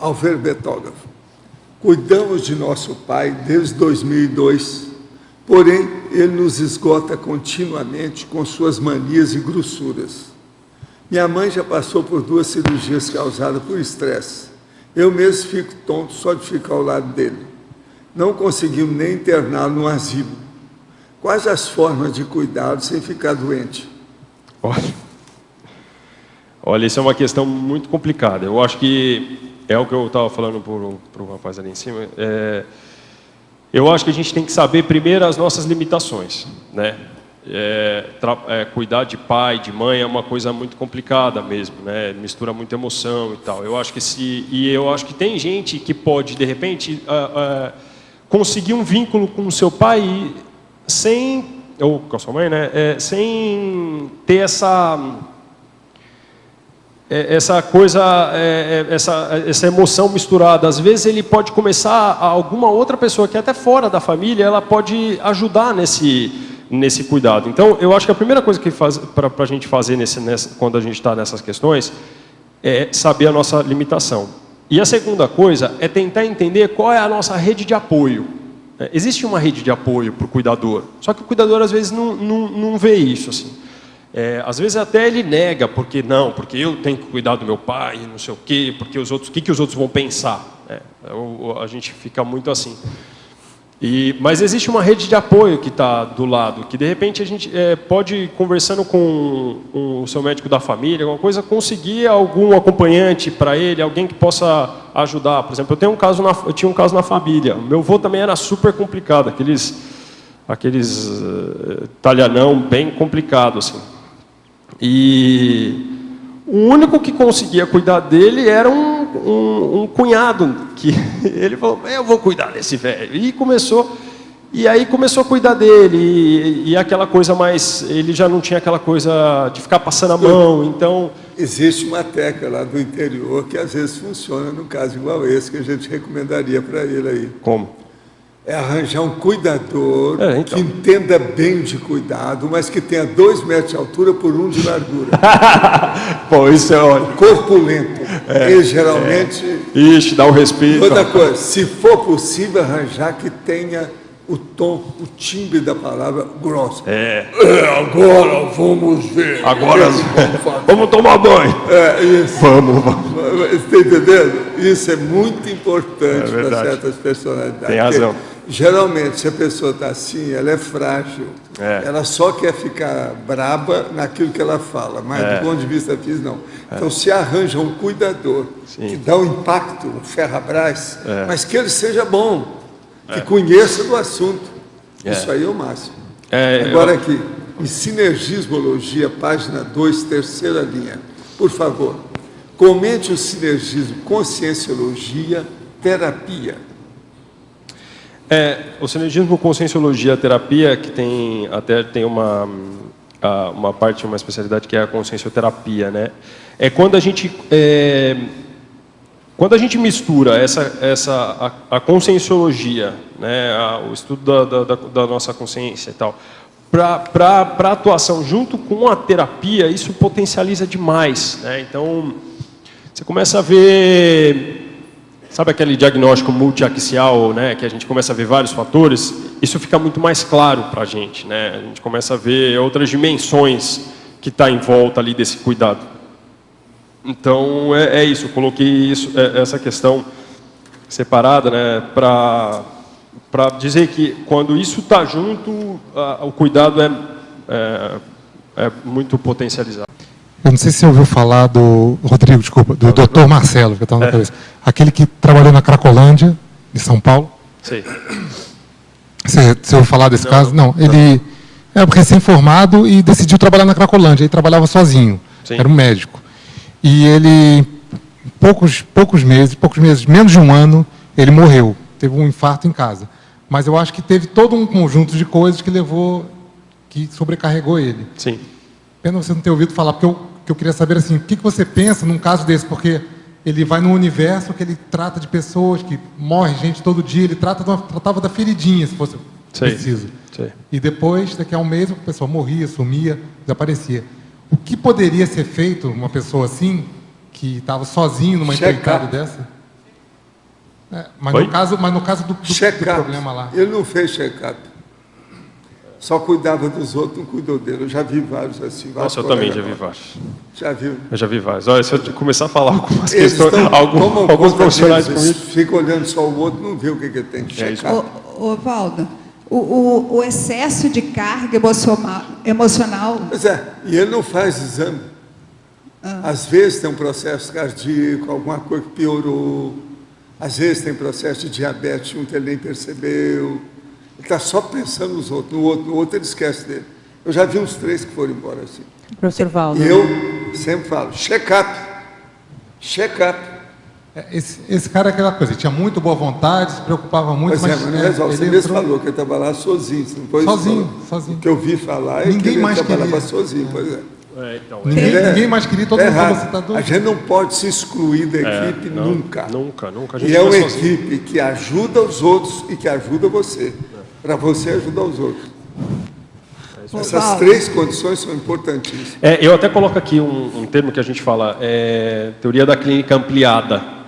Alverbetógrafo. Cuidamos de nosso pai desde 2002, porém, ele nos esgota continuamente com suas manias e grossuras. Minha mãe já passou por 2 cirurgias causadas por estresse. Eu mesmo fico tonto só de ficar ao lado dele. Não conseguimos nem interná-lo no asilo. Quais as formas de cuidado sem ficar doente? Olha, isso é uma questão muito complicada. Eu acho que é o que eu estava falando para o rapaz ali em cima. Eu acho que a gente tem que saber primeiro as nossas limitações, né? Cuidar de pai, de mãe é uma coisa muito complicada mesmo, né? Mistura muita emoção e tal. Eu acho que eu acho que tem gente que pode de repente conseguir um vínculo com o seu pai sem, ou com a sua mãe, né? Sem ter essa coisa, essa emoção misturada. Às vezes ele pode começar, alguma outra pessoa que é até fora da família, ela pode ajudar nesse cuidado. Então, eu acho que a primeira coisa que para a gente fazer quando a gente está nessas questões é saber a nossa limitação. E a segunda coisa é tentar entender qual é a nossa rede de apoio. Existe uma rede de apoio para o cuidador, só que o cuidador às vezes não vê isso assim. Às vezes até ele nega, porque eu tenho que cuidar do meu pai, não sei o quê, porque os outros, o que os outros vão pensar? A gente fica muito assim. Mas existe uma rede de apoio que está do lado, que de repente a gente pode, conversando com o seu médico da família, alguma coisa, conseguir algum acompanhante para ele, alguém que possa ajudar. Por exemplo, eu tinha um caso na família. Meu avô também era super complicado, aqueles italianão bem complicado assim. E o único que conseguia cuidar dele era um cunhado, que ele falou, eu vou cuidar desse velho. E aí começou a cuidar dele, e aquela coisa mais, ele já não tinha aquela coisa de ficar passando a mão, então... Existe uma técnica lá do interior que às vezes funciona num caso igual esse, que a gente recomendaria para ele aí. Como? É arranjar um cuidador que entenda bem de cuidado, mas que tenha 2 metros de altura por 1 de largura. Pô, isso é ótimo. Corpulento. Ele geralmente... Ixi, dá o respeito. Outra coisa, se for possível arranjar que tenha o tom, o timbre da palavra grosso. Agora vamos ver. Agora vamos tomar banho. Isso. Vamos. Está entendendo? Isso é muito importante para certas personalidades. Tem razão. Geralmente, se a pessoa está assim, ela é frágil. Ela só quer ficar braba naquilo que ela fala, mas do ponto de vista físico, não. Então, se arranja um cuidador que dá um impacto, um ferrabras, mas que ele seja bom, que conheça do assunto. Isso aí é o máximo. Agora aqui, em Sinergismologia, página 2, terceira linha. Por favor, comente o sinergismo Conscienciologia, terapia. O sinergismo Conscienciologia, terapia, que tem uma parte, uma especialidade que é a consciencioterapia, né? Quando a gente mistura a conscienciologia, né, o estudo da nossa consciência e tal, para a atuação junto com a terapia, isso potencializa demais, né? Então, você começa a ver, sabe aquele diagnóstico multiaxial, né, que a gente começa a ver vários fatores, isso fica muito mais claro para a gente, né? A gente começa a ver outras dimensões que está em volta ali desse cuidado. Então, isso, eu coloquei essa questão separada, né, para dizer que quando isso está junto, o cuidado é muito potencializado. Eu não sei se você ouviu falar do Rodrigo, desculpa, do Dr. Marcelo, que estava na cabeça. Aquele que trabalhou na Cracolândia, de São Paulo. Sim. Você ouviu falar desse caso? Não, ele é recém-formado e decidiu trabalhar na Cracolândia. Ele trabalhava sozinho, era um médico. E ele, poucos meses, menos de um ano, ele morreu. Teve um infarto em casa. Mas eu acho que teve todo um conjunto de coisas que sobrecarregou ele. Sim. Pena você não ter ouvido falar, porque eu queria saber assim, o que você pensa num caso desse, porque ele vai num universo que ele trata de pessoas, que morre gente todo dia, ele tratava da feridinha, se fosse preciso. Sim. E depois, daqui a um mês, a pessoa morria, sumia, desaparecia. O que poderia ser feito uma pessoa assim, que estava sozinho numa empreitada dessa? Mas no caso do problema lá. Ele não fez check-up. Só cuidava dos outros, não cuidou dele. Eu já vi vários assim. Nossa, eu também já vi vários. Já viu? Eu já vi vários. Olha, se eu começar a falar algumas questões, alguns profissionais comigo... Fica olhando só o outro, não vê o que ele tem que checar. Ô, Valdo, o excesso de carga emocional... Pois é, e ele não faz exame. Às vezes tem um processo cardíaco, alguma coisa que piorou. Às vezes tem processo de diabetes, um que ele nem percebeu. Ele está só pensando nos outros. No outro ele esquece dele. Eu já vi uns 3 que foram embora assim. Professor Valdo. E eu sempre falo, check-up. Check-up. Esse cara é aquela coisa, ele tinha muito boa vontade, se preocupava muito, mas não resolve. Você mesmo falou que ele trabalhava sozinho. Você não foi sozinho. O que eu vi falar é que ele trabalhava sozinho. Pois é. Então, ninguém mais queria, todo mundo falou, você está doido. A gente não pode se excluir da equipe nunca. Nunca. E é uma equipe que ajuda os outros e que ajuda você. Para você ajudar os outros. Essas 3 condições são importantíssimas. Eu até coloco aqui um termo que a gente fala, teoria da clínica ampliada.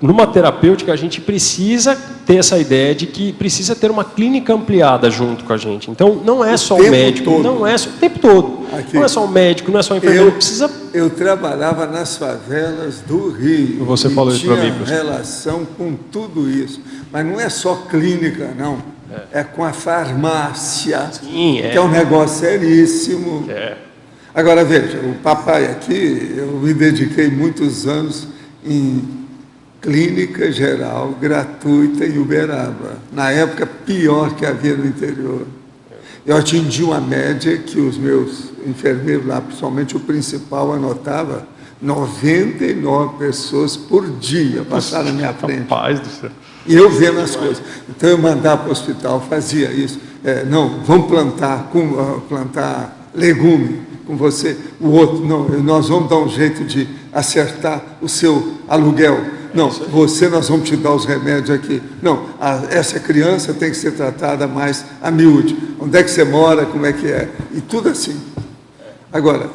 Numa terapêutica, a gente precisa ter essa ideia de que precisa ter uma clínica ampliada junto com a gente. Então, não é só o médico, não é só o tempo todo. Aqui, não é só o médico, não é só o enfermeiro. Eu trabalhava nas favelas do Rio. Você falou isso para mim, professor. Tinha relação com tudo isso. Mas não é só clínica, não. É com a farmácia, que é um negócio seríssimo. Agora, veja, o papai aqui, eu me dediquei muitos anos em clínica geral, gratuita em Uberaba. Na época, pior que havia no interior. Eu atingi uma média que os meus enfermeiros lá, principalmente o principal, anotava 99 pessoas por dia passaram na minha frente. Paz do céu. E eu vendo as coisas. Então, eu mandava para o hospital, fazia isso. Não, vamos plantar legume com você, o outro, não, nós vamos dar um jeito de acertar o seu aluguel. Não, nós vamos te dar os remédios aqui. Não, essa criança tem que ser tratada mais a miúde. Onde é que você mora, como é que é? E tudo assim. Agora,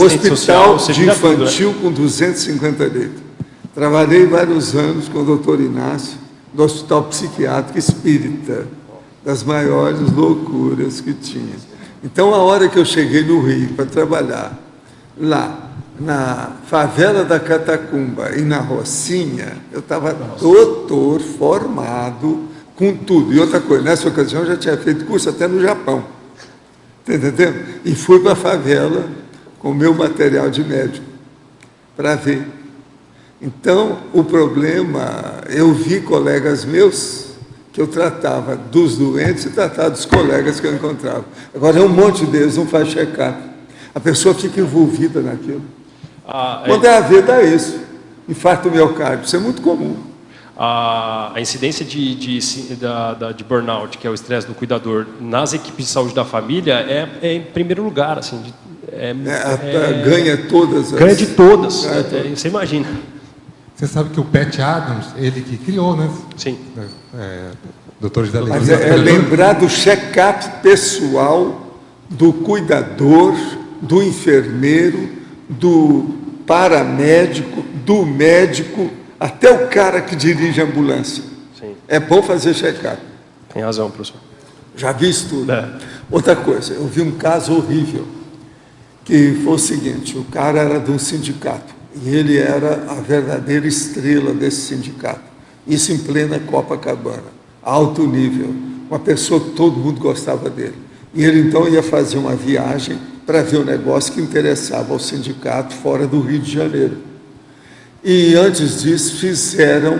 hospital de infantil com 250 leitos. Trabalhei vários anos com o doutor Inácio, no Hospital Psiquiátrico Espírita, das maiores loucuras que tinha. Então, a hora que eu cheguei no Rio para trabalhar, lá na favela da Catacumba e na Rocinha, eu estava doutor, formado, com tudo. E outra coisa, nessa ocasião eu já tinha feito curso até no Japão. Está entendendo? E fui para a favela com o meu material de médico, para ver. Então, o problema, eu vi colegas meus que eu tratava dos doentes e tratava dos colegas que eu encontrava. Agora, um monte deles não faz check-up. A pessoa fica envolvida naquilo. Quando é a ver, dá isso. Infarto miocárdio, isso é muito comum. A incidência de burnout, que é o estresse do cuidador, nas equipes de saúde da família, é em primeiro lugar. Assim, ganha todas. Ganha de todas. Você imagina. Você sabe que o Pat Adams, ele que criou, né? Sim. Doutores da Mas lembrar do check-up pessoal do cuidador, do enfermeiro, do paramédico, do médico, até o cara que dirige a ambulância. Sim. É bom fazer check-up. Tem razão, professor. Já vi isso tudo. Outra coisa, eu vi um caso horrível, que foi o seguinte, o cara era de um sindicato. E ele era a verdadeira estrela desse sindicato. Isso em plena Copacabana, alto nível. Uma pessoa que todo mundo gostava dele. E ele então ia fazer uma viagem para ver um negócio que interessava ao sindicato fora do Rio de Janeiro. E antes disso fizeram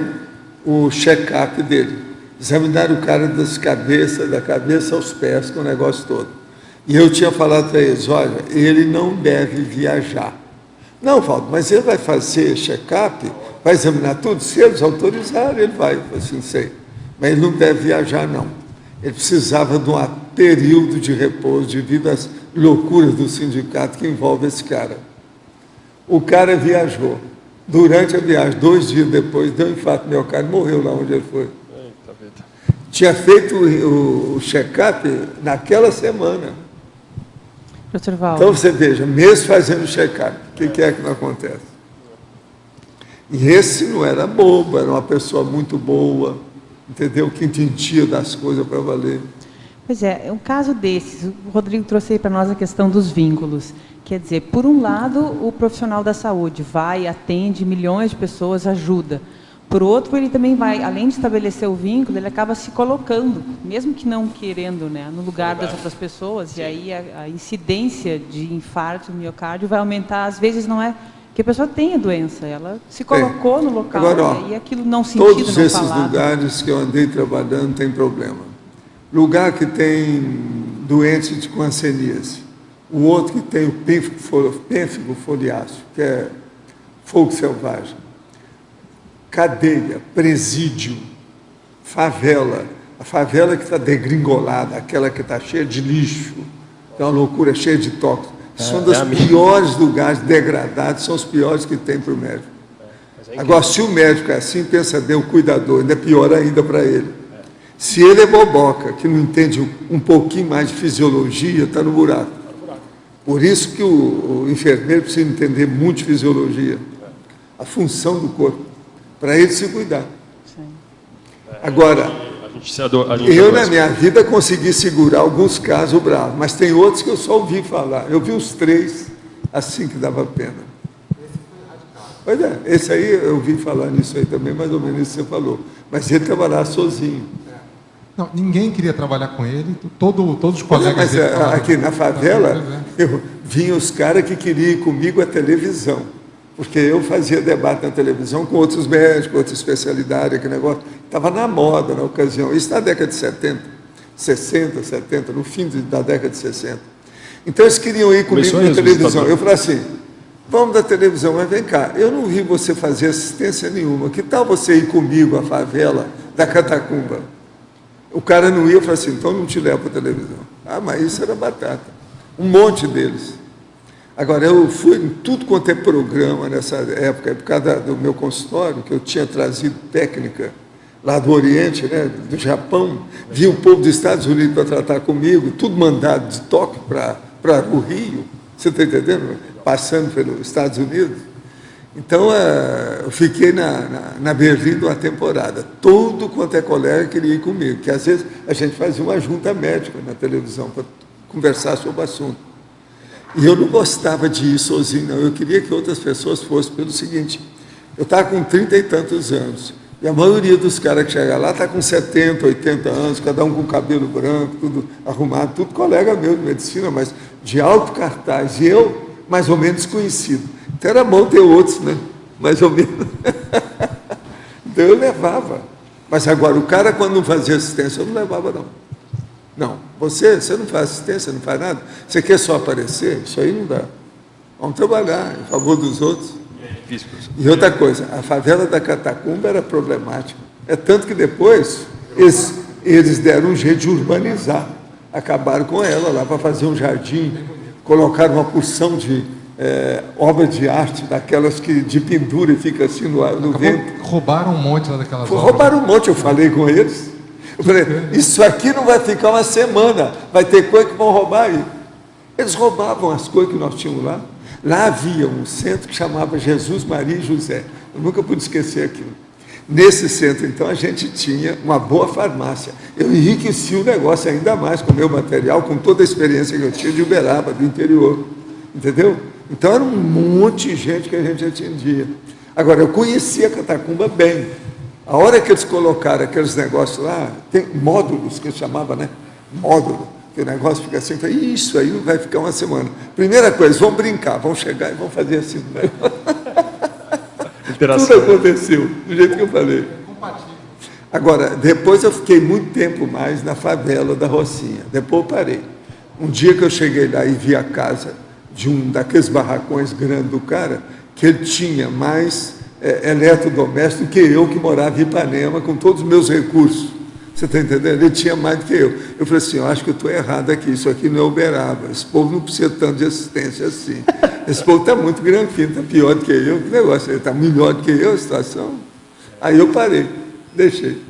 o check-up dele. Examinaram o cara da cabeça aos pés, com o negócio todo. E eu tinha falado para eles, olha, ele não deve viajar. Não, Valdo, mas ele vai fazer check-up, vai examinar tudo, se eles autorizarem, ele vai. Eu falei assim, sei. Mas ele não deve viajar, não. Ele precisava de um período de repouso devido às loucuras do sindicato que envolve esse cara. O cara viajou. Durante a viagem, 2 dias depois, deu um infarto miocárdio, morreu lá onde ele foi. Tinha feito o check-up naquela semana. Professor Valdo. Então, você veja, mesmo fazendo check-up, o que é que não acontece? E esse não era bobo, era uma pessoa muito boa, entendeu? Que entendia das coisas para valer. Pois é, um caso desses, o Rodrigo trouxe aí para nós a questão dos vínculos. Quer dizer, por um lado, o profissional da saúde vai, atende milhões de pessoas, ajuda. Por outro, ele também vai, além de estabelecer o vínculo, ele acaba se colocando, mesmo que não querendo, né, no lugar das outras pessoas. Sim. E aí a incidência de infarto, miocárdio vai aumentar. Às vezes não é que a pessoa tenha doença, ela se colocou no local. Agora, e aquilo não sentido, todos esses lugares que eu andei trabalhando tem problema. Lugar que tem doente de hanseníase, o outro que tem o pênfigo foliáceo, que é fogo selvagem, cadeia, presídio, favela, a favela que está degringolada, aquela que está cheia de lixo, é uma loucura, cheia de tóxicos. São dos piores lugares degradados, são os piores que tem para o médico. Agora, se o médico é assim, pensa bem, o cuidador, ainda é pior ainda para ele. Se ele é boboca, que não entende um pouquinho mais de fisiologia, está no buraco. Por isso que o enfermeiro precisa entender muito de fisiologia, a função do corpo, para ele se cuidar. Agora, eu na minha vida consegui segurar alguns casos bravos, mas tem outros que eu só ouvi falar. Eu vi uns 3 assim que dava pena. Pois é, esse aí eu ouvi falar nisso aí também, mais ou menos isso que você falou. Mas ele trabalhava sozinho. Não, ninguém queria trabalhar com ele, todos os colegas... Mas aqui na favela, eu vinha os caras que queriam ir comigo à televisão, porque eu fazia debate na televisão com outros médicos, outra especialidade, aquele negócio. Estava na moda na ocasião, isso na década de 70, 60, 70, no fim da década de 60. Então eles queriam ir comigo na televisão. Eu falei assim, vamos da televisão, mas vem cá, eu não vi você fazer assistência nenhuma, que tal você ir comigo à favela da Catacumba? O cara não ia, eu falei assim, então não te levo para a televisão. Ah, mas isso era batata. Um monte deles. Agora, eu fui em tudo quanto é programa nessa época, por causa do meu consultório, que eu tinha trazido técnica lá do Oriente, né, do Japão, vi o povo dos Estados Unidos para tratar comigo, tudo mandado de Tóquio para o Rio, você está entendendo? Passando pelos Estados Unidos. Então, eu fiquei na Berlim uma temporada. Todo quanto é colega queria ir comigo, que às vezes a gente fazia uma junta médica na televisão para conversar sobre o assunto. E eu não gostava de ir sozinho, não. Eu queria que outras pessoas fossem pelo seguinte, eu estava com 30 e tantos anos, e a maioria dos caras que chegam lá está com 70, 80 anos, cada um com cabelo branco, tudo arrumado, tudo colega meu de medicina, mas de alto cartaz, e eu mais ou menos conhecido. Então era bom ter outros, né? Mais ou menos. Então eu levava. Mas agora, o cara quando não fazia assistência, eu não levava, não. Não, você não faz assistência, não faz nada. Você quer só aparecer? Isso aí não dá. Vamos trabalhar em favor dos outros. É difícil, professor. E outra coisa, a favela da Catacumba era problemática. É tanto que depois eles deram um jeito de urbanizar. Acabaram com ela lá para fazer um jardim, colocaram uma porção de obra de arte, daquelas que de pendura e fica assim no vento. Roubaram um monte lá daquelas obras. Roubaram um monte, eu falei com eles. Eu falei, isso aqui não vai ficar uma semana, vai ter coisa que vão roubar aí. Eles roubavam as coisas que nós tínhamos lá. Lá havia um centro que chamava Jesus, Maria e José. Eu nunca pude esquecer aquilo. Nesse centro, então, a gente tinha uma boa farmácia. Eu enriqueci o negócio ainda mais com o meu material, com toda a experiência que eu tinha de Uberaba, do interior. Entendeu? Então, era um monte de gente que a gente atendia. Agora, eu conhecia a Catacumba bem. A hora que eles colocaram aqueles negócios lá, tem módulos que eles chamavam, né? Módulo. Que o negócio fica assim, eu falei, isso aí não vai ficar uma semana. Primeira coisa, vão brincar, vão chegar e vão fazer assim. Né? Tudo aconteceu, do jeito que eu falei. Agora, depois eu fiquei muito tempo mais na favela da Rocinha. Depois eu parei. Um dia que eu cheguei lá e vi a casa de um daqueles barracões grandes do cara, que ele tinha mais eletrodoméstico do que eu, que morava em Ipanema, com todos os meus recursos. Você está entendendo? Ele tinha mais do que eu. Eu falei assim, eu acho que eu estou errado aqui, isso aqui não é Uberaba, esse povo não precisa tanto de assistência assim. Esse povo está muito granfino, está pior do que eu, que negócio, ele está melhor do que eu, a situação. Aí eu parei, deixei.